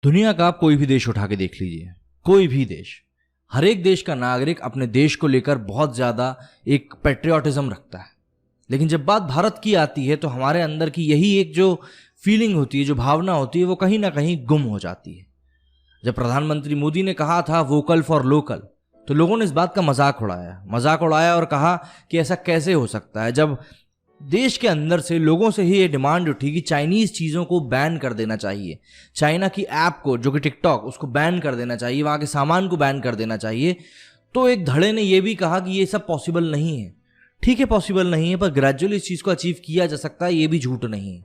दुनिया का आप कोई भी देश उठा के देख लीजिए, कोई भी देश, हर एक देश का नागरिक अपने देश को लेकर बहुत ज़्यादा एक पैट्रियोटिज्म रखता है। लेकिन जब बात भारत की आती है तो हमारे अंदर की यही एक जो फीलिंग होती है, जो भावना होती है, वो कहीं ना कहीं गुम हो जाती है। जब प्रधानमंत्री मोदी ने कहा था वोकल फॉर लोकल, तो लोगों ने इस बात का मजाक उड़ाया और कहा कि ऐसा कैसे हो सकता है, जब देश के अंदर से लोगों से ही ये डिमांड उठी कि चाइनीज चीज़ों को बैन कर देना चाहिए, चाइना की ऐप को जो कि टिकटॉक, उसको बैन कर देना चाहिए, वहाँ के सामान को बैन कर देना चाहिए। तो एक धड़े ने यह भी कहा कि ये सब पॉसिबल नहीं है। ठीक है, पॉसिबल नहीं है, पर ग्रेजुअली इस चीज़ को अचीव किया जा सकता है, ये भी झूठ नहीं है।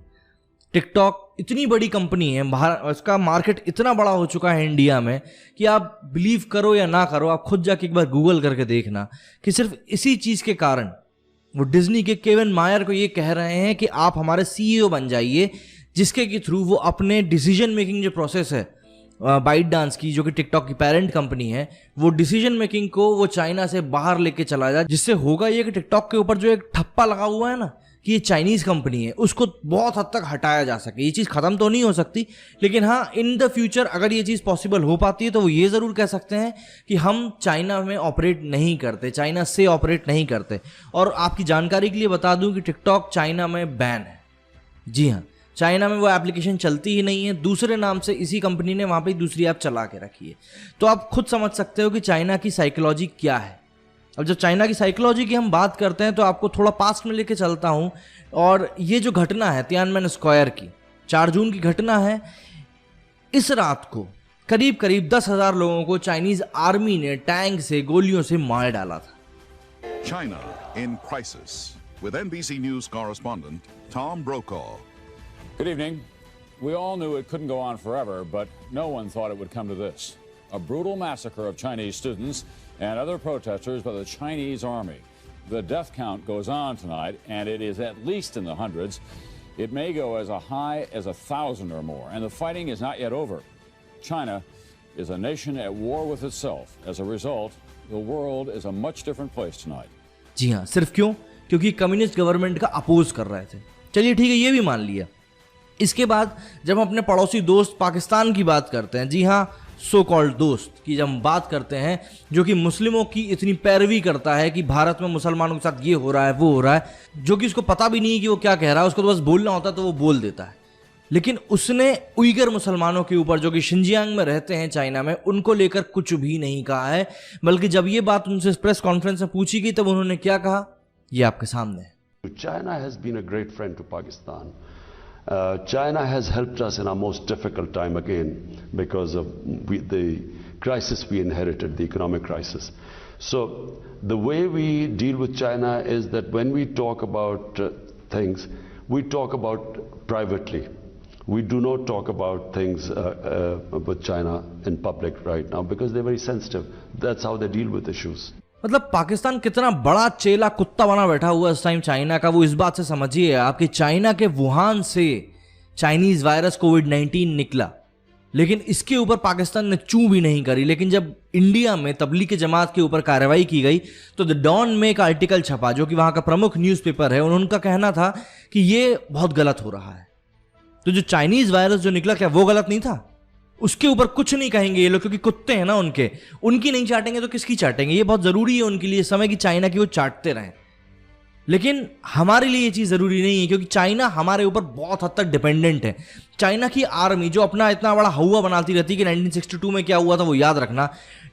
टिकटॉक इतनी बड़ी कंपनी है, उसका मार्केट इतना बड़ा हो चुका है इंडिया में कि आप बिलीव करो या ना करो, आप खुद जाके एक बार गूगल करके देखना कि सिर्फ इसी चीज़ के कारण वो डिज्नी के केविन मायर को ये कह रहे हैं कि आप हमारे सीईओ बन जाइए, जिसके के थ्रू वो अपने डिसीजन मेकिंग जो प्रोसेस है बाइट डांस की, जो कि टिकटॉक की पेरेंट कंपनी है, वो डिसीजन मेकिंग को वो चाइना से बाहर लेके चला जाए। जिससे होगा ये कि टिकटॉक के ऊपर जो एक ठप्पा लगा हुआ है ना कि ये चाइनीज कंपनी है, उसको बहुत हद तक हटाया जा सके। ये चीज़ खत्म तो नहीं हो सकती, लेकिन हाँ, इन द फ्यूचर अगर ये चीज़ पॉसिबल हो पाती है तो वो ये ज़रूर कह सकते हैं कि हम चाइना में ऑपरेट नहीं करते, चाइना से ऑपरेट नहीं करते। और आपकी जानकारी के लिए बता दूं कि टिकटॉक चाइना में बैन है। जी हाँ, चाइना में वो एप्लीकेशन चलती ही नहीं है, दूसरे नाम से इसी कंपनी ने वहाँ पे दूसरी ऐप चला के रखी है। तो आप खुद समझ सकते हो कि चाइना की साइकोलॉजी क्या है। अब जब चाइना की साइकोलॉजी की हम बात करते हैं तो आपको थोड़ा पास्ट में लेके चलता हूं। और ये जो घटना है तियानमेन स्क्वायर की, 4 जून की घटना है। इस रात को करीब करीब 10,000 लोगों को चाइनीज आर्मी ने टैंक से, गोलियों से मार डाला था। China in crisis with NBC News correspondent Tom Brokaw. Good evening. We all knew it couldn't go on forever, but no one thought it would come to this. A brutal massacre of Chinese students and other protesters by the Chinese army. The death count goes on tonight, and it is at least in the hundreds. It may go as high as 1,000 or more, and the fighting is not yet over. China is a nation at war with itself. As a result, the world is a much different place tonight. जी हाँ, सिर्फ क्यों? क्योंकि communist government का oppose कर रहे थे। चलिए ठीक है, ये भी मान लिया। इसके बाद जब हम अपने पड़ोसी दोस्त पाकिस्तान की बात करते हैं, जी हाँ, सो कॉल्ड दोस्त की जब हम बात करते हैं, जो कि मुस्लिमों की इतनी पैरवी करता है कि भारत में मुसलमानों के साथ ये हो रहा है, वो हो रहा है, जो कि उसको पता भी नहीं कि वो क्या कह रहा है, उसको तो बस बोलना होता है तो वो बोल देता है। लेकिन उसने उइगर मुसलमानों के ऊपर, जो कि शिनजियांग में रहते हैं चाइना में, उनको लेकर कुछ भी नहीं कहा है। बल्कि जब ये बात उनसे प्रेस कॉन्फ्रेंस में पूछी गई तब उन्होंने क्या कहा, ये आपके सामने है। China has been a great friend to Pakistan. China has helped us in our most difficult time again because of the crisis we inherited, the economic crisis. So the way we deal with China is that when we talk about things, we talk about privately. We do not talk about things with China in public right now because they're very sensitive. That's how they deal with issues. मतलब पाकिस्तान कितना बड़ा चेला कुत्ता बना बैठा हुआ है इस टाइम चाइना का, वो इस बात से समझिए आप कि चाइना के वुहान से चाइनीज वायरस कोविड-19 निकला, लेकिन इसके ऊपर पाकिस्तान ने चू भी नहीं करी। लेकिन जब इंडिया में तबलीग की जमात के ऊपर कार्रवाई की गई तो द डॉन में एक आर्टिकल छपा, जो कि वहां का प्रमुख न्यूज़पेपर है, उनका कहना था कि ये बहुत गलत हो रहा है। तो जो चाइनीज वायरस जो निकला, क्या वो गलत नहीं था? उसके ऊपर कुछ नहीं कहेंगे ये लोग, क्योंकि कुत्ते हैं ना उनकी नहीं चाटेंगे तो किसकी चाटेंगे। ये बहुत जरूरी है उनके लिए समय की चाइना की वो चाटते रहें। लेकिन हमारे लिए ये चीज जरूरी नहीं है, क्योंकि चाइना हमारे ऊपर बहुत हद तक डिपेंडेंट है। चाइना की आर्मी जो अपना इतना बड़ा हवा बनाती रहती है कि 1962 में क्या हुआ था वो याद रखना।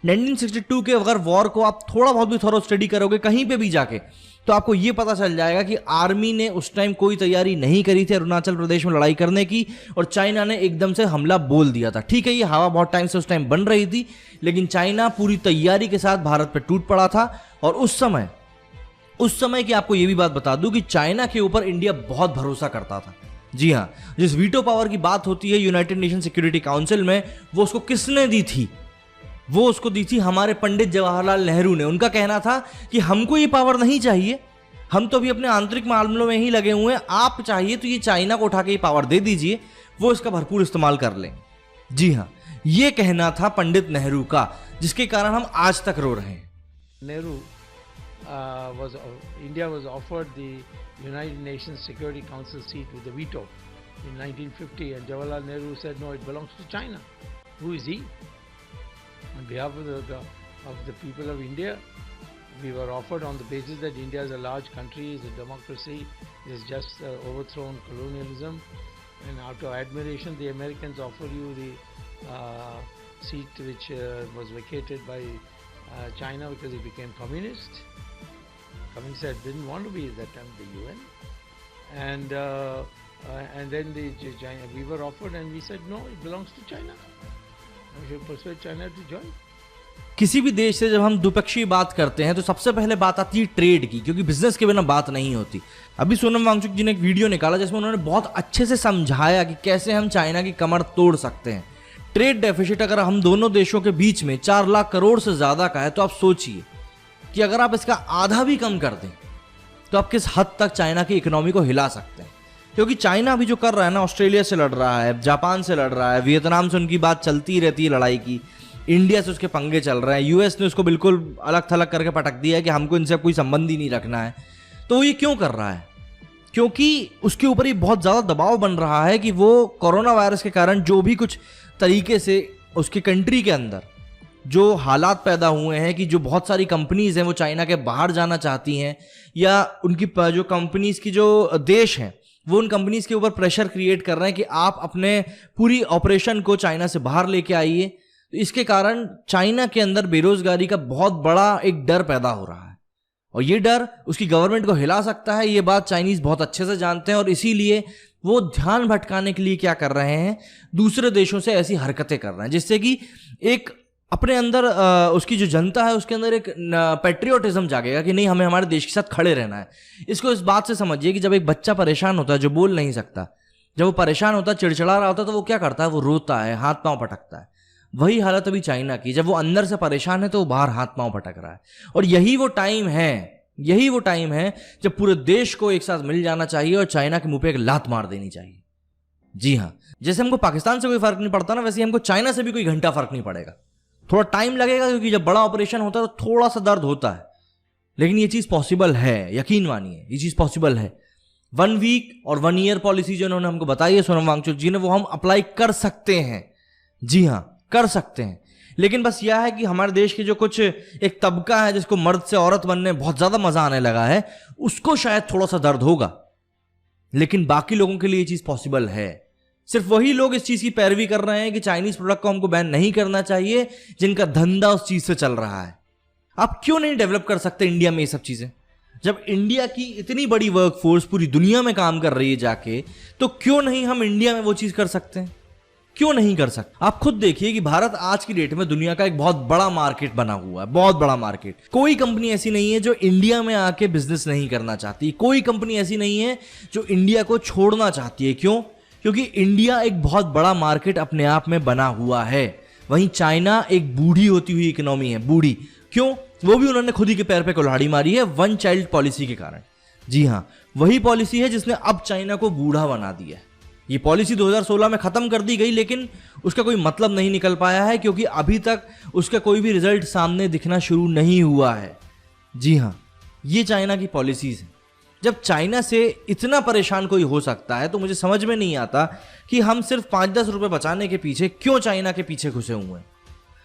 1962 के अगर वॉर को आप थोड़ा बहुत भी थोड़ा स्टडी करोगे कहीं पे भी जाके, तो आपको ये पता चल जाएगा कि आर्मी ने उस टाइम कोई तैयारी नहीं करी थी अरुणाचल प्रदेश में लड़ाई करने की, और चाइना ने एकदम से हमला बोल दिया था। ठीक है, ये हवा बहुत टाइम से उस टाइम बन रही थी, लेकिन चाइना पूरी तैयारी के साथ भारत पर टूट पड़ा था। और उस समय की आपको ये भी बात बता दूं कि चाइना के ऊपर इंडिया बहुत भरोसा करता था। जी हाँ, जिस वीटो पावर की बात होती है यूनाइटेड नेशन सिक्योरिटी काउंसिल में, वो उसको किसने दी थी? वो उसको दी थी हमारे पंडित जवाहरलाल नेहरू ने। उनका कहना था कि हमको ये पावर नहीं चाहिए, हम तो अभी अपने आंतरिक मामलों में ही लगे हुए हैं, आप चाहिए तो ये चाइना को उठा के ये पावर दे दीजिए, वो इसका भरपूर इस्तेमाल कर लें। जी हाँ, ये कहना था पंडित नेहरू का, जिसके कारण हम आज तक रो रहे हैं। Nehru India was offered the United Nations Security Council seat with the veto. in 1950, and Jawaharlal Nehru said, no, it belongs to China. Who is he? On behalf of the people of India, we were offered on the basis that India is a large country, is a democracy, is just overthrown colonialism, and out of admiration, the Americans offer you the seat which was vacated by China because it became communist. Communists didn't want to be at that time the UN, and then we were offered, and we said no, it belongs to China. We should persuade China to join. किसी भी देश से जब हम द्विपक्षीय बात करते हैं तो सबसे पहले बात आती है ट्रेड की, क्योंकि बिजनेस के बिना बात नहीं होती। अभी सोनम वांगचुक जी ने एक वीडियो निकाला जिसमें उन्होंने बहुत अच्छे से समझाया कि कैसे हम चाइना की कमर तोड़ सकते हैं। ट्रेड डेफिसिट अगर हम दोनों देशों के बीच में 4 लाख करोड़ से ज्यादा का है, तो आप सोचिए कि अगर आप इसका आधा भी कम कर दें तो आप किस हद तक चाइना की इकोनॉमी को हिला सकते हैं। क्योंकि चाइना अभी जो कर रहा है ना, ऑस्ट्रेलिया से लड़ रहा है, जापान से लड़ रहा है, वियतनाम से उनकी बात चलती रहती है लड़ाई की, इंडिया से उसके पंगे चल रहे हैं, यूएस ने उसको बिल्कुल अलग थलग करके पटक दिया है कि हमको इनसे कोई संबंध ही नहीं रखना है। तो वो ये क्यों कर रहा है? क्योंकि उसके ऊपर ये बहुत ज़्यादा दबाव बन रहा है कि वो कोरोना वायरस के कारण जो भी कुछ तरीके से उसकी कंट्री के अंदर जो हालात पैदा हुए हैं कि जो बहुत सारी कंपनीज हैं वो चाइना के बाहर जाना चाहती हैं, या उनकी जो कंपनीज की जो देश हैं वो उन कंपनीज के ऊपर प्रेशर क्रिएट कर रहे हैं कि आप अपने पूरी ऑपरेशन को चाइना से बाहर लेके आइए। तो इसके कारण चाइना के अंदर बेरोजगारी का बहुत बड़ा एक डर पैदा हो रहा है, और ये डर उसकी गवर्नमेंट को हिला सकता है। ये बात चाइनीज बहुत अच्छे से जानते हैं, और इसीलिए वो ध्यान भटकाने के लिए क्या कर रहे हैं, दूसरे देशों से ऐसी हरकतें कर रहे हैं जिससे कि एक अपने अंदर उसकी जो जनता है उसके अंदर एक पैट्रियोटिज्म जागेगा कि नहीं, हमें हमारे देश के साथ खड़े रहना है। इसको इस बात से समझिए कि जब एक बच्चा परेशान होता है, जो बोल नहीं सकता, जब वो परेशान होता है, चिड़चिड़ा रहा होता है, तो वो क्या करता है, वो रोता है, हाथ पांव पटकता है। वही हालत अभी चाइना की, जब वो अंदर से परेशान है तो वो बाहर हाथ पांव पटक रहा है। और यही वो टाइम है जब पूरे देश को एक साथ मिल जाना चाहिए और चाइना के मुंह पे एक लात मार देनी चाहिए। जी हाँ, जैसे हमको पाकिस्तान से कोई फर्क नहीं पड़ता ना, वैसे हमको चाइना से भी कोई घंटा फर्क नहीं पड़ेगा। थोड़ा टाइम लगेगा क्योंकि जब बड़ा ऑपरेशन होता है तो थोड़ा सा दर्द होता है, लेकिन ये चीज पॉसिबल है, यकीन मानिए ये चीज पॉसिबल है। 1 वीक और 1 ईयर पॉलिसी जो उन्होंने हमको बताई है सोनम वांगचुक जी ने, वो हम अप्लाई कर सकते हैं। जी हाँ, कर सकते हैं। लेकिन बस यह है कि हमारे देश के जो कुछ एक तबका है जिसको मर्द से औरत बनने बहुत ज्यादा मजा आने लगा है, उसको शायद थोड़ा सा दर्द होगा, लेकिन बाकी लोगों के लिए ये चीज पॉसिबल है। सिर्फ वही लोग इस चीज की पैरवी कर रहे हैं कि चाइनीज प्रोडक्ट को हमको बैन नहीं करना चाहिए, जिनका धंधा उस चीज से चल रहा है। आप क्यों नहीं डेवलप कर सकते इंडिया में ये सब चीजें? जब इंडिया की इतनी बड़ी वर्कफोर्स पूरी दुनिया में काम कर रही है जाके, तो क्यों नहीं हम इंडिया में वो चीज कर सकते हैं? क्यों नहीं कर सकते? आप खुद देखिए कि भारत आज की डेट में दुनिया का एक बहुत बड़ा मार्केट बना हुआ है, बहुत बड़ा मार्केट। कोई कंपनी ऐसी नहीं है जो इंडिया में आके बिजनेस नहीं करना चाहती, कोई कंपनी ऐसी नहीं है जो इंडिया को छोड़ना चाहती है। क्यों? क्योंकि इंडिया एक बहुत बड़ा मार्केट अपने आप में बना हुआ है। वहीं चाइना एक बूढ़ी होती हुई इकोनॉमी है, बूढ़ी। क्यों? वो भी उन्होंने खुद ही के पैर पे कुल्हाड़ी मारी है 1 चाइल्ड पॉलिसी के कारण। जी हाँ, वही पॉलिसी है जिसने अब चाइना को बूढ़ा बना दिया है। ये पॉलिसी 2016 में खत्म कर दी गई, लेकिन उसका कोई मतलब नहीं निकल पाया है, क्योंकि अभी तक उसका कोई भी रिजल्ट सामने दिखना शुरू नहीं हुआ है। जी हाँ, ये चाइना की पॉलिसीज हैं। जब चाइना से इतना परेशान कोई हो सकता है तो मुझे समझ में नहीं आता कि हम सिर्फ 5-10 रुपए बचाने के पीछे क्यों चाइना के पीछे घुसे हुए हैं।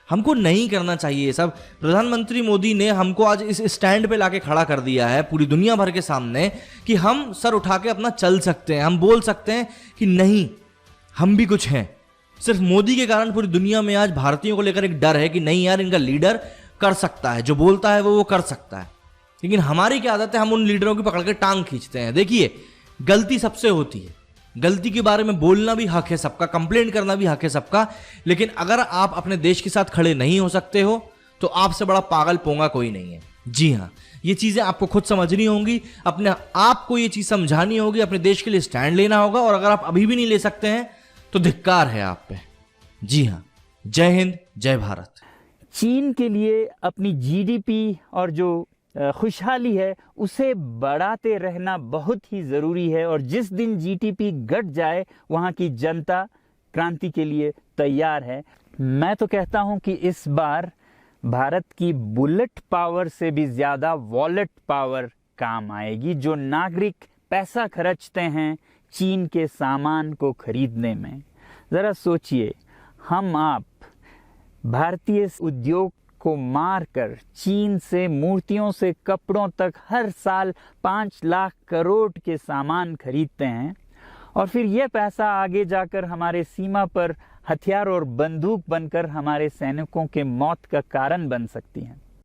हमको नहीं करना चाहिए सब। प्रधानमंत्री मोदी ने हमको आज इस स्टैंड पे लाके खड़ा कर दिया है पूरी दुनिया भर के सामने कि हम सर उठा के अपना चल सकते हैं, हम बोल सकते हैं कि नहीं, हम भी कुछ हैं। सिर्फ मोदी के कारण पूरी दुनिया में आज भारतीयों को लेकर एक डर है कि नहीं यार, इनका लीडर कर सकता है, जो बोलता है वो कर सकता है। लेकिन हमारी क्या आदत है, हम उन लीडरों की पकड़ के टांग खींचते हैं। देखिए, गलती सबसे होती है, गलती के बारे में बोलना भी हक है सबका, कंप्लेंट करना भी हक है सबका, लेकिन अगर आप अपने देश के साथ खड़े नहीं हो सकते हो तो आपसे बड़ा पागल पोंगा कोई नहीं है। जी हाँ, ये चीजें आपको खुद समझनी होंगी, अपने आप को ये चीज समझानी होगी, अपने देश के लिए स्टैंड लेना होगा। और अगर आप अभी भी नहीं ले सकते हैं तो धिक्कार है आप पे। जी हाँ, जय हिंद, जय भारत। चीन के लिए अपनी जीडीपी और जो खुशहाली है उसे बढ़ाते रहना बहुत ही ज़रूरी है, और जिस दिन जीडीपी घट जाए वहाँ की जनता क्रांति के लिए तैयार है। मैं तो कहता हूँ कि इस बार भारत की बुलेट पावर से भी ज़्यादा वॉलेट पावर काम आएगी। जो नागरिक पैसा खर्चते हैं चीन के सामान को खरीदने में। ज़रा सोचिए, हम आप भारतीय उद्योग को मारकर चीन से मूर्तियों से कपड़ों तक हर साल 5 लाख करोड़ के सामान खरीदते हैं और फिर यह पैसा आगे जाकर हमारे सीमा पर हथियार और बंदूक बनकर हमारे सैनिकों के मौत का कारण बन सकती हैं।